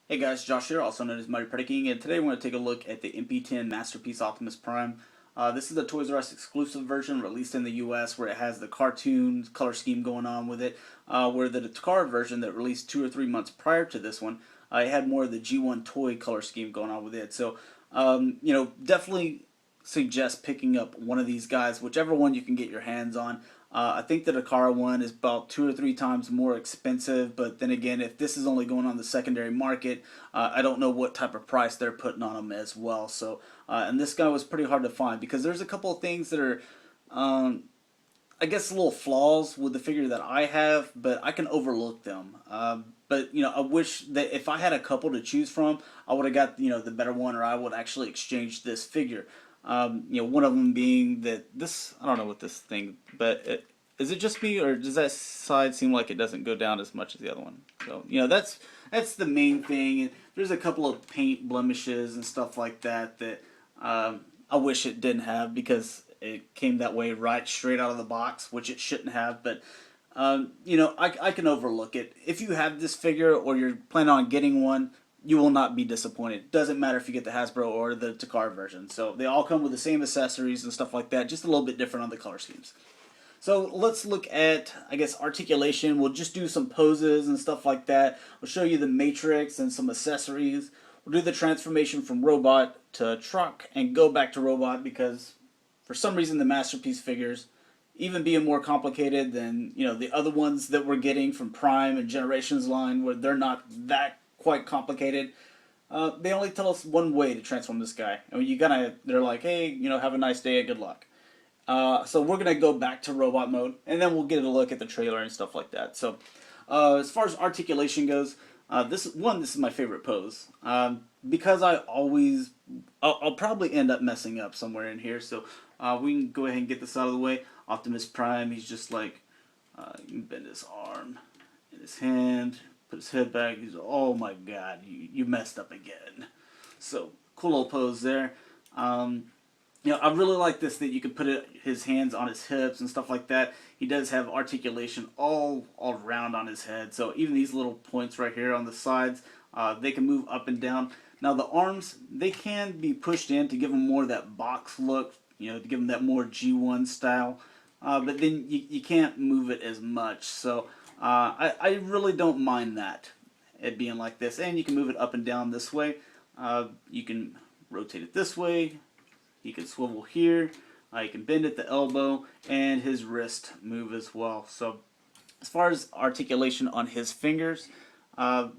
Hey guys, Josh here, also known as Mighty Pretty King, and today we're going to take a look at the MP-10 Masterpiece Optimus Prime. This is the Toys R Us exclusive version released in the US where it has the cartoon color scheme going on with it, where the Takara version that released 2 or 3 months prior to this one, it had more of the G1 toy color scheme going on with it. So, definitely suggest picking up one of these guys, whichever one you can get your hands on. I think the Takara one is about 2 or 3 times more expensive, but then again, if this is only going on the secondary market, I don't know what type of price they're putting on them as well. So, and this guy was pretty hard to find because there's a couple of things that are, I guess, little flaws with the figure that I have, but I can overlook them. But I wish that if I had a couple to choose from, I would have got the better one, or I would actually exchange this figure. One of them being that this, I don't know what this thing, but is it just me, or does that side seem like it doesn't go down as much as the other one? So, that's the main thing. There's a couple of paint blemishes and stuff like that that I wish it didn't have because it came that way right straight out of the box, which it shouldn't have, but I can overlook it. If you have this figure or you're planning on getting one, you will not be disappointed. Doesn't matter if you get the Hasbro or the Takara version. So they all come with the same accessories and stuff like that, just a little bit different on the color schemes. So let's look at, I guess, articulation. We'll just do some poses and stuff like that. We'll show you the matrix and some accessories. We'll do the transformation from robot to truck and go back to robot because for some reason the Masterpiece figures, even being more complicated than the other ones that we're getting from Prime and Generations line, where they're not that quite complicated. They only tell us one way to transform this guy. I mean, they're like, hey, have a nice day and good luck. So we're gonna go back to robot mode, and then we'll get a look at the trailer and stuff like that. So, as far as articulation goes, this is my favorite pose because I'll probably end up messing up somewhere in here. So we can go ahead and get this out of the way. Optimus Prime, he's just like, you can bend his arm in his hand, put his head back. He's, oh my god, you messed up again. So cool little pose there. I really like this, that you can put his hands on his hips and stuff like that. He does have articulation all around on his head. So even these little points right here on the sides, they can move up and down. Now the arms, they can be pushed in to give them more of that box look, to give them that more G1 style. But then you can't move it as much. So I really don't mind that, it being like this. And you can move it up and down this way. You can rotate it this way. He can swivel here. You can bend at the elbow, and his wrist move as well. So as far as articulation on his fingers,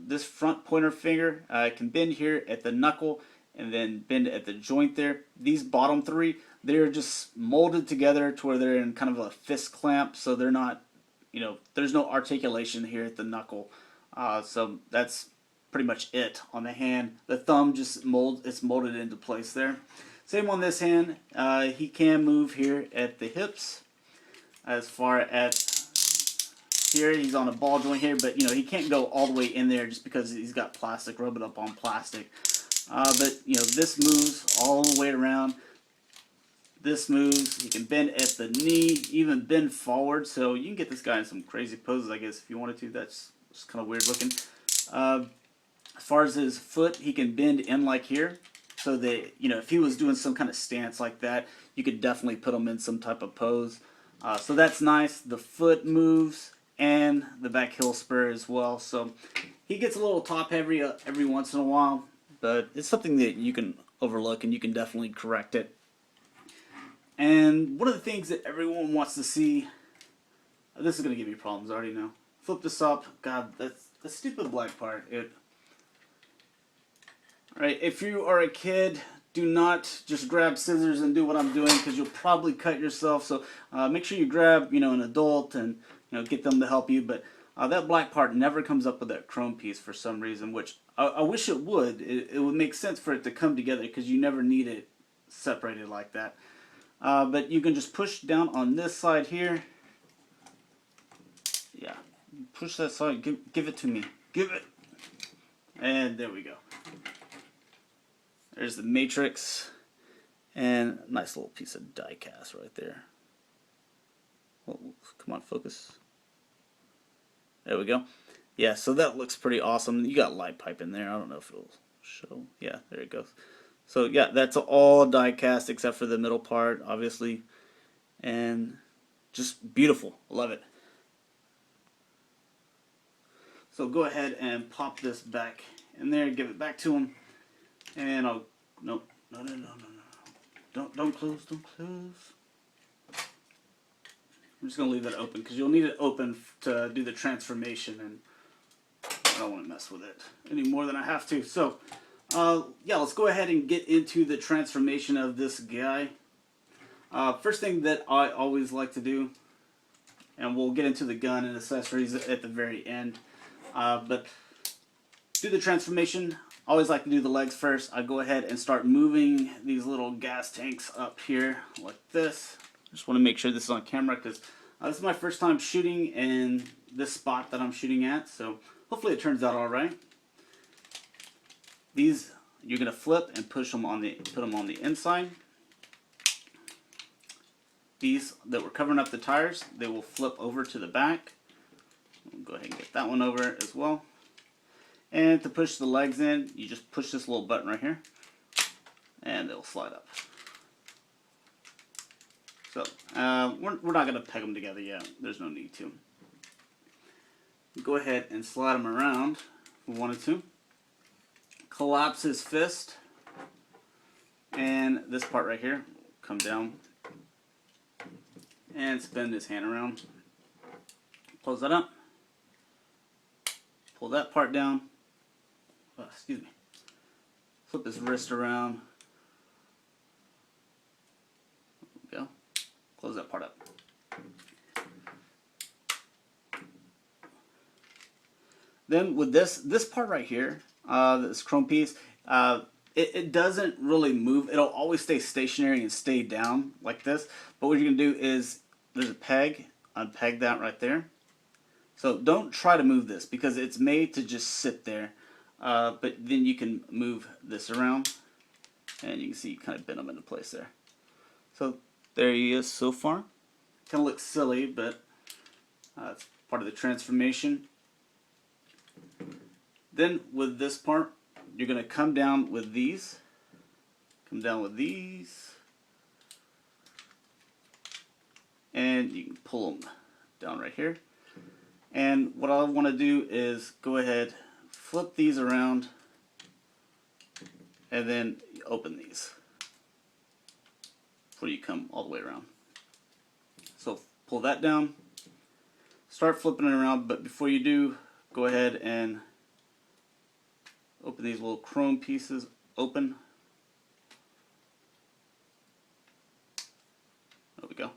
this front pointer finger can bend here at the knuckle and then bend at the joint there. These bottom three, they're just molded together to where they're in kind of a fist clamp, so they're not, there's no articulation here at the knuckle. So that's pretty much it on the hand. The thumb just it's molded into place there. Same on this hand. He can move here at the hips. As far as here, he's on a ball joint here, but he can't go all the way in there just because he's got plastic, rubbing up on plastic. But this moves all the way around. This moves. He can bend at the knee, even bend forward. So you can get this guy in some crazy poses, I guess, if you wanted to. That's just kind of weird looking. As far as his foot, he can bend in like here. So that, if he was doing some kind of stance like that, you could definitely put him in some type of pose. So that's nice. The foot moves and the back heel spur as well. So he gets a little top heavy every once in a while, but it's something that you can overlook and you can definitely correct it. And one of the things that everyone wants to see, this is going to give me problems, I already know. Flip this up. God, that's the stupid black part. Alright, if you are a kid, do not just grab scissors and do what I'm doing because you'll probably cut yourself. So make sure you grab, an adult and get them to help you. But that black part never comes up with that chrome piece for some reason, which I wish it would. It would make sense for it to come together because you never need it separated like that. But you can just push down on this side here. Yeah, push that side. Give it to me. Give it. And there we go. There's the matrix, and a nice little piece of die cast right there. Oh, come on, focus. There we go. Yeah, so that looks pretty awesome. You got light pipe in there. I don't know if it'll show. Yeah, there it goes. So yeah, that's all die cast except for the middle part, obviously. And just beautiful. Love it. So go ahead and pop this back in there, give it back to him. And I'll, nope, no. Don't close, don't close. I'm just going to leave that open because you'll need it open to do the transformation, and I don't want to mess with it any more than I have to. So, yeah, let's go ahead and get into the transformation of this guy. First thing that I always like to do, and we'll get into the gun and accessories at the very end, but do the transformation. I always like to do the legs first. I go ahead and start moving these little gas tanks up here like this. Just want to make sure this is on camera because this is my first time shooting in this spot that I'm shooting at, so hopefully it turns out all right. These you're gonna flip and push them on put them on the inside. These that were covering up the tires, they will flip over to the back. We'll go ahead and get that one over as well. And to push the legs in, you just push this little button right here, and they'll slide up. So, we're not going to peg them together yet. There's no need to. Go ahead and slide them around if we wanted to. Collapse his fist. And this part right here, come down. And spin his hand around. Close that up. Pull that part down. Oh, excuse me. Flip his wrist around. There we go. Close that part up. Then with this part right here, this chrome piece, it doesn't really move. It'll always stay stationary and stay down like this. But what you're going to do is, there's a peg, unpeg that right there. So don't try to move this because it's made to just sit there. But then you can move this around and you can see you kind of bend them into place there. So there he is so far. Kind of looks silly, but it's part of the transformation. Then with this part, you're going to come down with these. Come down with these. And you can pull them down right here. And what I want to do is go ahead, flip these around, and then open these before you come all the way around. So pull that down, start flipping it around, but before you do, go ahead and open these little chrome pieces open. There we go.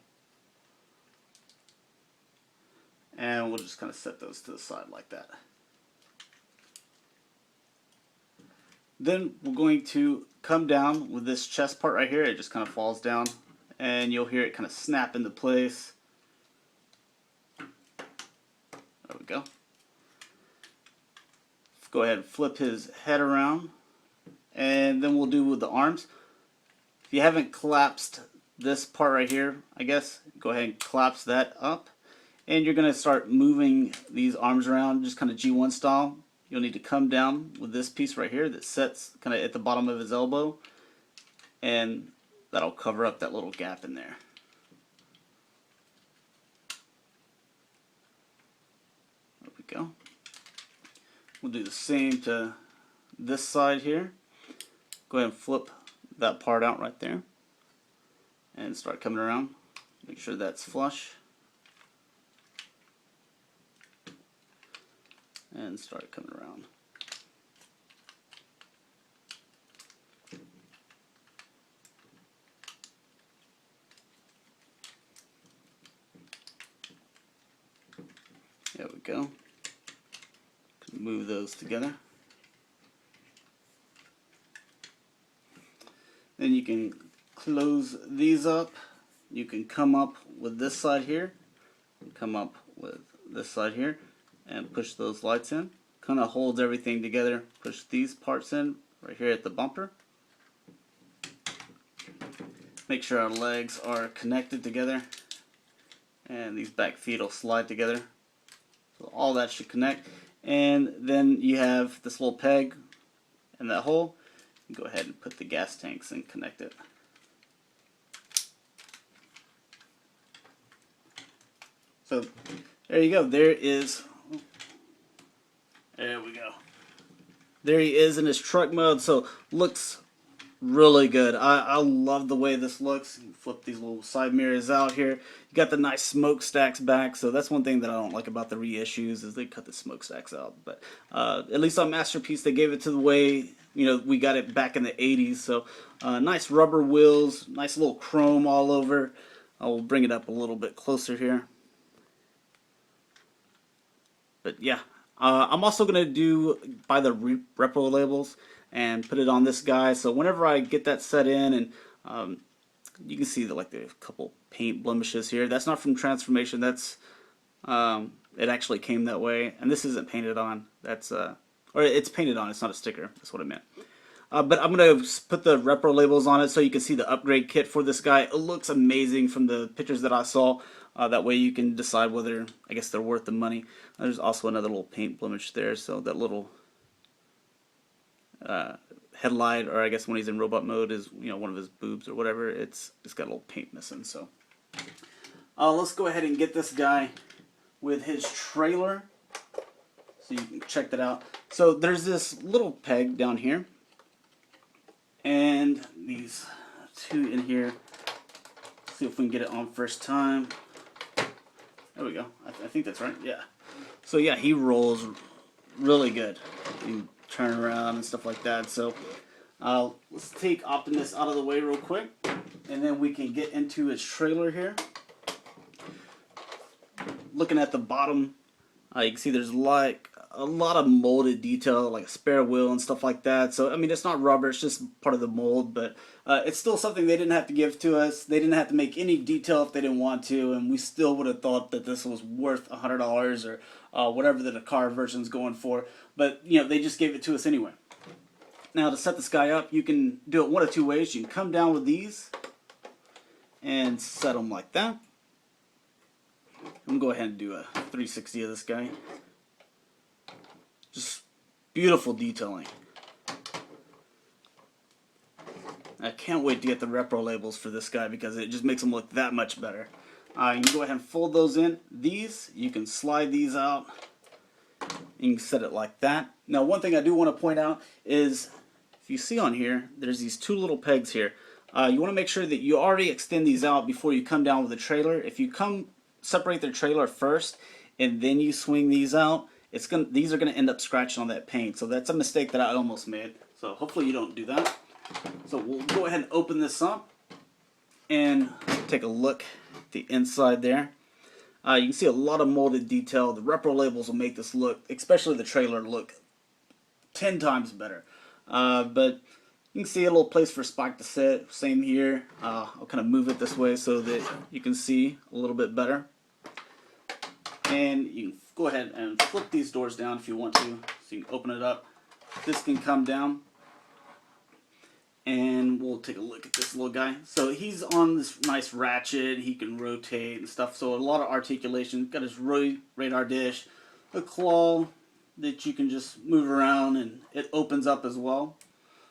And we'll just kind of set those to the side like that. Then we're going to come down with this chest part right here. It just kind of falls down and you'll hear it kind of snap into place. There we go. Go ahead and flip his head around, and then we'll do with the arms. If you haven't collapsed this part right here, I guess, go ahead and collapse that up. And you're going to start moving these arms around just kind of G1 style. You'll need to come down with this piece right here that sets kind of at the bottom of his elbow, and that'll cover up that little gap in there. There we go. We'll do the same to this side here. Go ahead and flip that part out right there and start coming around. Make sure that's flush. And start coming around. There we go. Move those together. Then you can close these up. You can come up with this side here, come up with this side here, and push those lights in. Kind of holds everything together. Push these parts in right here at the bumper. Make sure our legs are connected together, and these back feet will slide together. So all that should connect. And then you have this little peg in that hole. Go ahead and put the gas tanks and connect it. So there you go. There we go. There he is in his truck mode. So looks really good. I love the way this looks. You flip these little side mirrors out here. You got the nice smokestacks back. So that's one thing that I don't like about the reissues is they cut the smokestacks out. But at least on Masterpiece they gave it to the way we got it back in the 80s. So nice rubber wheels, nice little chrome all over. I will bring it up a little bit closer here. But yeah, I'm also going to buy the repro labels and put it on this guy. So whenever I get that set in, and you can see that like there's a couple paint blemishes here. That's not from transformation. That's it actually came that way, and this isn't painted on. That's or it's painted on. It's not a sticker. That's what I meant. But I'm going to put the repro labels on it so you can see the upgrade kit for this guy. It looks amazing from the pictures that I saw. That way you can decide whether, I guess, they're worth the money. There's also another little paint blemish there. So that little headlight, or I guess when he's in robot mode, is one of his boobs or whatever. It's got a little paint missing. So let's go ahead and get this guy with his trailer so you can check that out. So there's this little peg down here, and these two in here. Let's see if we can get it on first time. There we go. I think that's right. Yeah. So yeah, he rolls really good. You can turn around and stuff like that. So let's take Optimus out of the way real quick, and then we can get into his trailer here. Looking at the bottom, you can see there's like a lot of molded detail, like a spare wheel and stuff like that. So I mean, it's not rubber, it's just part of the mold, but it's still something they didn't have to give to us. They didn't have to make any detail if they didn't want to, and we still would have thought that this was worth $100 or whatever the car version's going for. But they just gave it to us anyway. Now to set this guy up, you can do it one of two ways. You can come down with these and set them like that. I'm going to go ahead and do a 360 of this guy. Just beautiful detailing. I can't wait to get the repro labels for this guy because it just makes him look that much better. You can go ahead and fold those in. These, you can slide these out. You can set it like that. Now one thing I do want to point out is, if you see on here, there's these two little pegs here. You want to make sure that you already extend these out before you come down with the trailer. If you separate the trailer first and then you swing these out, these are going to end up scratching on that paint. So that's a mistake that I almost made. So hopefully you don't do that. So we'll go ahead and open this up and take a look at the inside there. You can see a lot of molded detail. The repro labels will make this look, especially the trailer, look 10 times better. But you can see a little place for Spike to sit. Same here. I'll kind of move it this way so that you can see a little bit better. And you can go ahead and flip these doors down if you want to, so you can open it up. This can come down, and we'll take a look at this little guy. So he's on this nice ratchet. He can rotate and stuff, so a lot of articulation. Got his radar dish, a claw that you can just move around, and it opens up as well,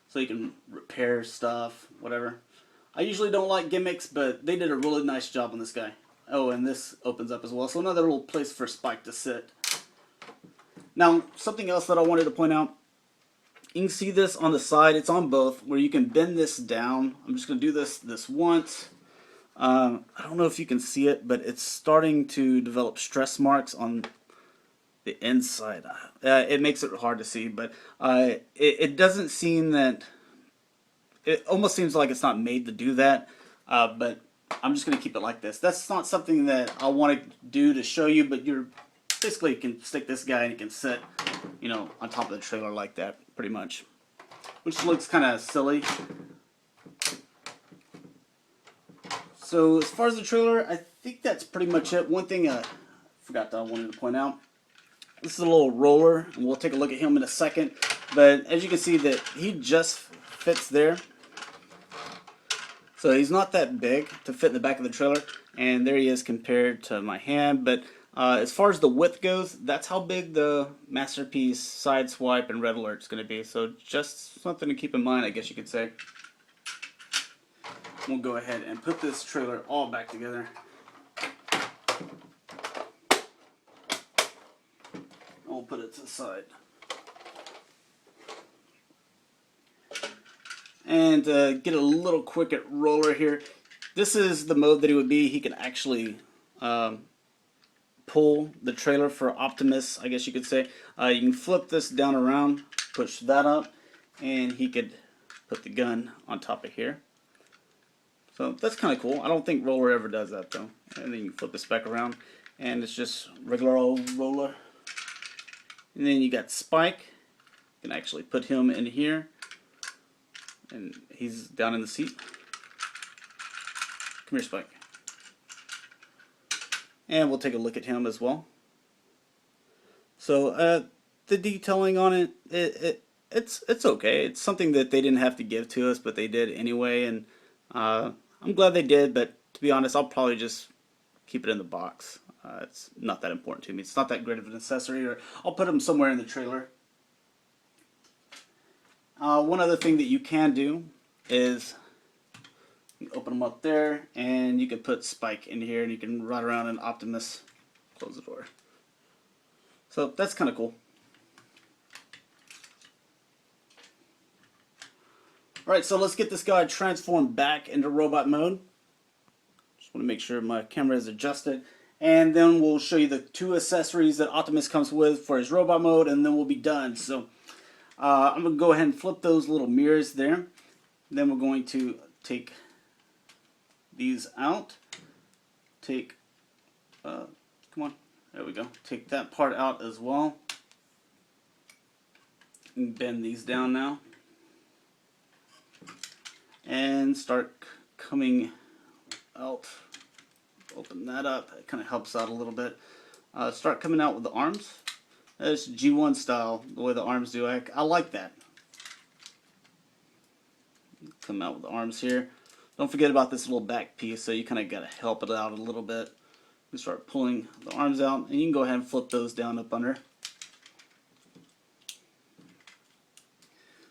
so you can repair stuff, whatever. I usually don't like gimmicks, but they did a really nice job on this guy. Oh, and this opens up as well. So another little place for Spike to sit. Now, something else that I wanted to point out. You can see this on the side. It's on both, where you can bend this down. I'm just going to do this once. I don't know if you can see it, but it's starting to develop stress marks on the inside. It makes it hard to see, but it doesn't seem that... It almost seems like it's not made to do that, but I'm just going to keep it like this. That's not something that I want to do to show you, but you're basically, you can stick this guy and you can sit, on top of the trailer like that, pretty much. Which looks kind of silly. So as far as the trailer, I think that's pretty much it. One thing I forgot that I wanted to point out. This is a little roller, and we'll take a look at him in a second. But as you can see, that he just fits there. So he's not that big to fit in the back of the trailer, and there he is compared to my hand. But As far as the width goes, that's how big the Masterpiece side swipe and red alert is going to be. So just something to keep in mind, I guess you could say. We'll go ahead and put this trailer all back together. We'll put it to the side. And get a little quick at roller here. This is the mode that it would be. He can actually pull the trailer for Optimus, I guess you could say. You can flip this down around, push that up, and he could put the gun on top of here. So that's kind of cool. I don't think roller ever does that though. And then you flip this back around, and it's just regular old roller. And then you got Spike. You can actually put him in here, and he's down in the seat. Come here, Spike. And we'll take a look at him as well. So the detailing on it, it's okay. It's something that they didn't have to give to us, but they did anyway, and I'm glad they did. But to be honest, I'll probably just keep it in the box. It's not that important to me. It's not that great of an accessory, or I'll put them somewhere in the trailer. One other thing that you can do is you open them up there, and you can put Spike in here, and you can ride around in Optimus. Close the door. So that's kind of cool. Alright, so let's get this guy transformed back into robot mode. Just want to make sure my camera is adjusted. And then we'll show you the 2 accessories that Optimus comes with for his robot mode, and then we'll be done. So I'm going to go ahead and flip those little mirrors there. Then we're going to take these out. Take, come on, there we go. Take that part out as well. And bend these down now. And start coming out. Open that up. It kind of helps out a little bit. Start coming out with the arms. It's G1 style, the way the arms do. I like that. Come out with the arms here. Don't forget about this little back piece, so you kind of got to help it out a little bit. You start pulling the arms out, and you can go ahead and flip those down up under.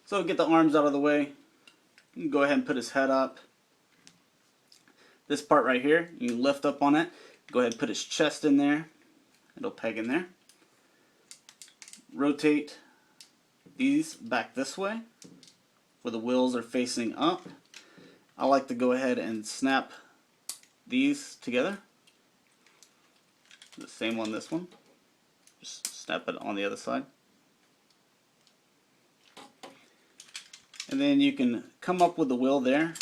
So get the arms out of the way. You can go ahead and put his head up. This part right here, you can lift up on it. Go ahead and put his chest in there. It'll peg in there. Rotate these back this way, where the wheels are facing up. I like to go ahead and snap these together. The same on this one. Just snap it on the other side. And then you can come up with the wheel there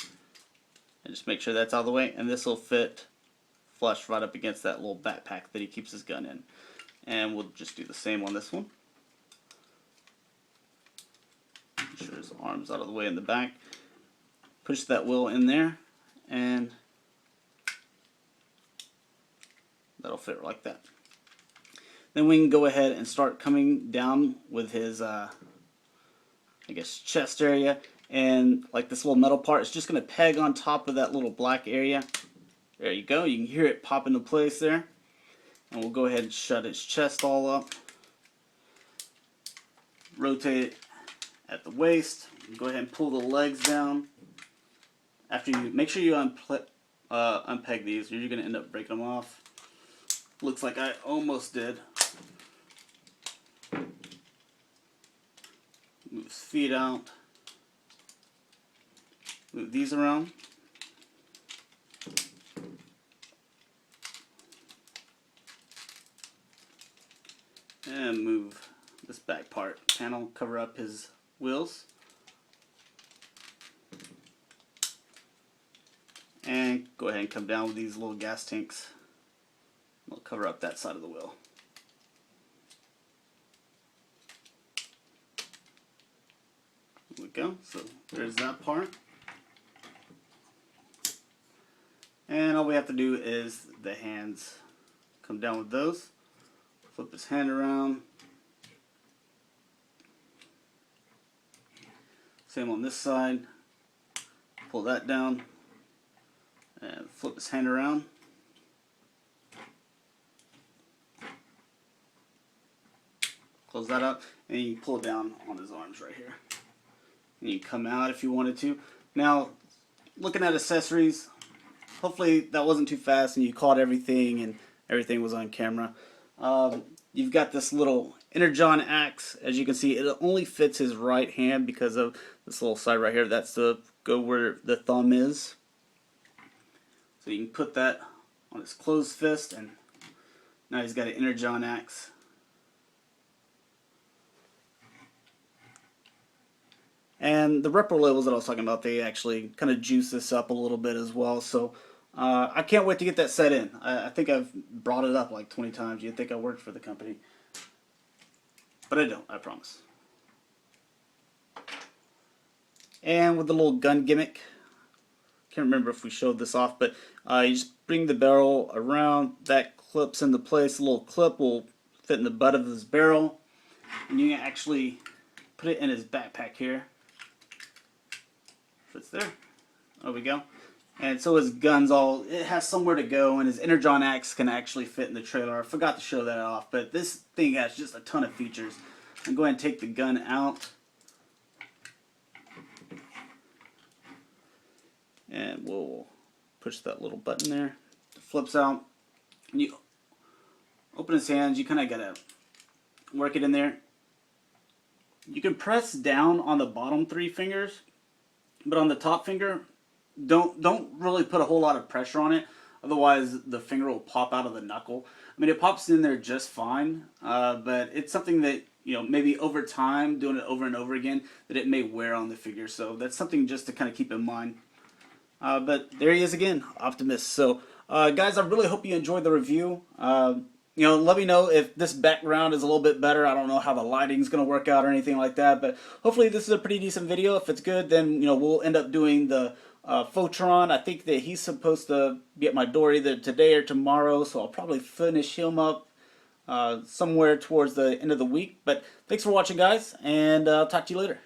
and just make sure that's out of the way, and this will fit flush right up against that little backpack that he keeps his gun in. And we'll just do the same on this one. Make sure his arm's out of the way in the back. Push that wheel in there, and that'll fit like that. Then we can go ahead and start coming down with his I guess chest area, and like this little metal part is just going to peg on top of that little black area. There you go. You can hear it pop into place there. And we'll go ahead and shut his chest all up. Rotate it at the waist. Go ahead and pull the legs down. After you make sure you unpeg these, or you're going to end up breaking them off. Looks like I almost did. Move his feet out. Move these around. And move this back part panel, cover up his wheels. And go ahead and come down with these little gas tanks. We'll cover up that side of the wheel. There we go. So there's that part. And all we have to do is the hands. Come down with those. Flip his hand around. Same on this side. Pull that down. And flip his hand around. close that up, and you pull it down on his arms right here. And you come out if you wanted to. Now, looking at accessories, hopefully that wasn't too fast and you caught everything and everything was on camera. You've got this little Energon axe. As you can see, it only fits his right hand because of this little side right here. That's to go where the thumb is. So you can put that on his closed fist, and now he's got an Energon axe. And the repro labels that I was talking about, they actually kind of juice this up a little bit as well. So I can't wait to get that set in. I think I've brought it up like 20 times. You'd think I worked for the company. But I don't, I promise. And with the little gun gimmick, can't remember if we showed this off, but you just bring the barrel around, that clips into place. The little clip will fit in the butt of this barrel, and you can actually put it in his backpack here. Fits there. There we go. And so his gun's it has somewhere to go, and his Energon axe can actually fit in the trailer. I forgot to show that off, but this thing has just a ton of features. I'm going to take the gun out. And we'll push that little button there. It flips out. And you open his hands, you kind of got to work it in there. You can press down on the bottom 3 fingers, but on the top finger, don't really put a whole lot of pressure on it, otherwise the finger will pop out of the knuckle. I mean, it pops in there just fine, but it's something that, you know, maybe over time, doing it over and over again, that it may wear on the figure. So that's something just to kind of keep in mind. But there he is again, Optimus. So guys, I really hope you enjoyed the review. You know, let me know if this background is a little bit better. I don't know how the lighting's going to work out or anything like that, but hopefully this is a pretty decent video. If it's good, then, you know, we'll end up doing the Photron. I think that he's supposed to be at my door either today or tomorrow, so I'll probably finish him up somewhere towards the end of the week. But thanks for watching, guys, and I'll talk to you later.